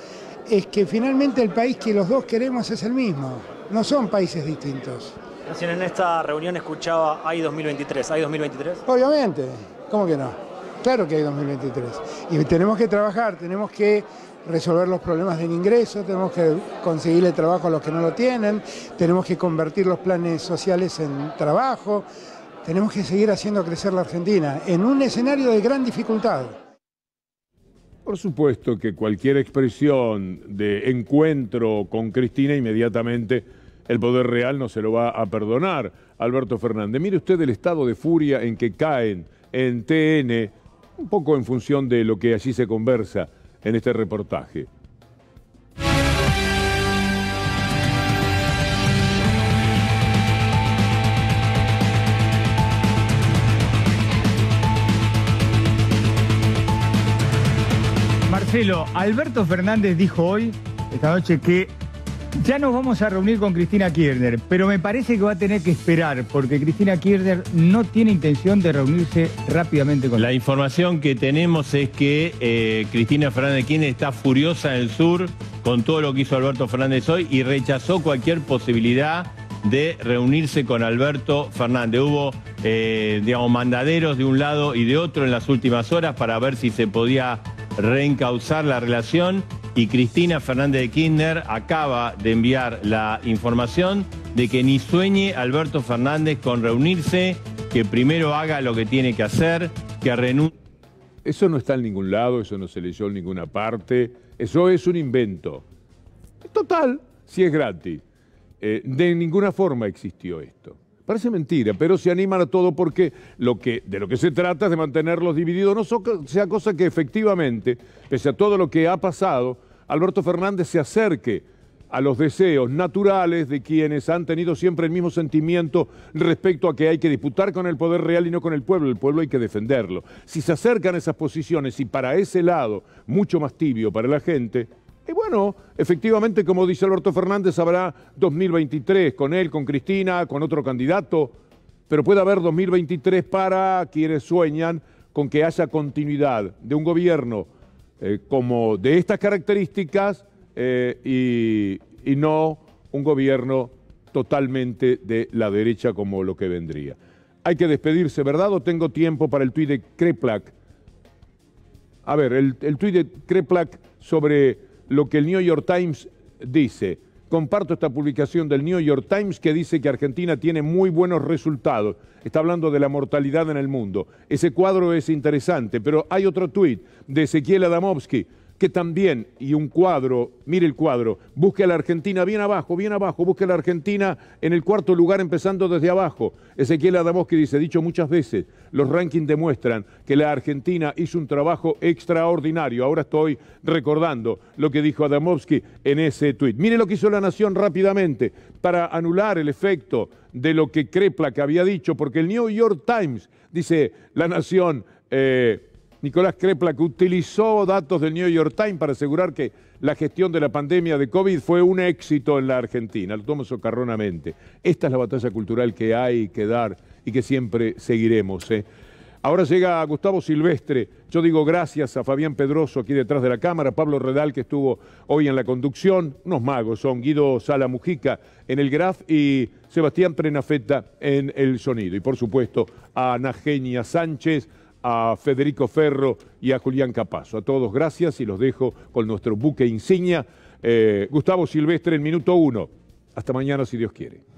es que finalmente el país que los dos queremos es el mismo. No son países distintos. Recién en esta reunión escuchaba, ¿hay 2023? ¿Hay 2023? Obviamente, ¿cómo que no? Claro que hay 2023. Y tenemos que trabajar, tenemos que resolver los problemas del ingreso, tenemos que conseguirle trabajo a los que no lo tienen, tenemos que convertir los planes sociales en trabajo, tenemos que seguir haciendo crecer la Argentina en un escenario de gran dificultad. Por supuesto que cualquier expresión de encuentro con Cristina, inmediatamente el Poder Real no se lo va a perdonar a Alberto Fernández. Mire usted el estado de furia en que caen en TN, un poco en función de lo que allí se conversa en este reportaje. Marcelo, Alberto Fernández dijo hoy, esta noche, que ya nos vamos a reunir con Cristina Kirchner, pero me parece que va a tener que esperar, porque Cristina Kirchner no tiene intención de reunirse rápidamente con él. La información que tenemos es que Cristina Fernández de Kirchner está furiosa en el sur con todo lo que hizo Alberto Fernández hoy y rechazó cualquier posibilidad de reunirse con Alberto Fernández. Hubo, digamos, mandaderos de un lado y de otro en las últimas horas para ver si se podía reencauzar la relación, y Cristina Fernández de Kirchner acaba de enviar la información de que ni sueñe Alberto Fernández con reunirse, que primero haga lo que tiene que hacer, que renuncie. Eso no está en ningún lado, eso no se leyó en ninguna parte, eso es un invento. Total, si es gratis. De ninguna forma existió esto. Parece mentira, pero se animan a todo porque de lo que se trata es de mantenerlos divididos, no sea cosa que efectivamente, pese a todo lo que ha pasado, Alberto Fernández se acerque a los deseos naturales de quienes han tenido siempre el mismo sentimiento respecto a que hay que disputar con el Poder Real y no con el pueblo hay que defenderlo. Si se acercan a esas posiciones y para ese lado mucho más tibio para la gente, y bueno, efectivamente, como dice Alberto Fernández, habrá 2023 con él, con Cristina, con otro candidato, pero puede haber 2023 para quienes sueñan con que haya continuidad de un gobierno como de estas características y no un gobierno totalmente de la derecha como lo que vendría. Hay que despedirse, ¿verdad? ¿O tengo tiempo para el tuit de Kreplak? A ver, el tuit de Kreplak sobre lo que el New York Times dice. Comparto esta publicación del New York Times que dice que Argentina tiene muy buenos resultados. Está hablando de la mortalidad en el mundo. Ese cuadro es interesante, pero hay otro tuit de Ezequiel Adamovsky que también, y un cuadro, mire el cuadro, busque a la Argentina bien abajo, busque a la Argentina en el cuarto lugar empezando desde abajo. Ezequiel Adamowski dice, dicho muchas veces, los rankings demuestran que la Argentina hizo un trabajo extraordinario. Ahora estoy recordando lo que dijo Adamowski en ese tuit. Mire lo que hizo La Nación rápidamente para anular el efecto de lo que Kreplak había dicho, porque el New York Times, dice La Nación, Nicolás Kreplak utilizó datos del New York Times para asegurar que la gestión de la pandemia de COVID fue un éxito en la Argentina. Lo tomo socarronamente. Esta es la batalla cultural que hay que dar y que siempre seguiremos. Ahora llega Gustavo Silvestre. Yo digo gracias a Fabián Pedroso aquí detrás de la cámara, Pablo Redal que estuvo hoy en la conducción, unos magos son Guido Sala Mujica en el graf y Sebastián Prenafeta en el sonido. Y por supuesto a Ana Genia Sánchez, a Federico Ferro y a Julián Capazo. A todos gracias y los dejo con nuestro buque insignia, Gustavo Silvestre en minuto 1. Hasta mañana si Dios quiere.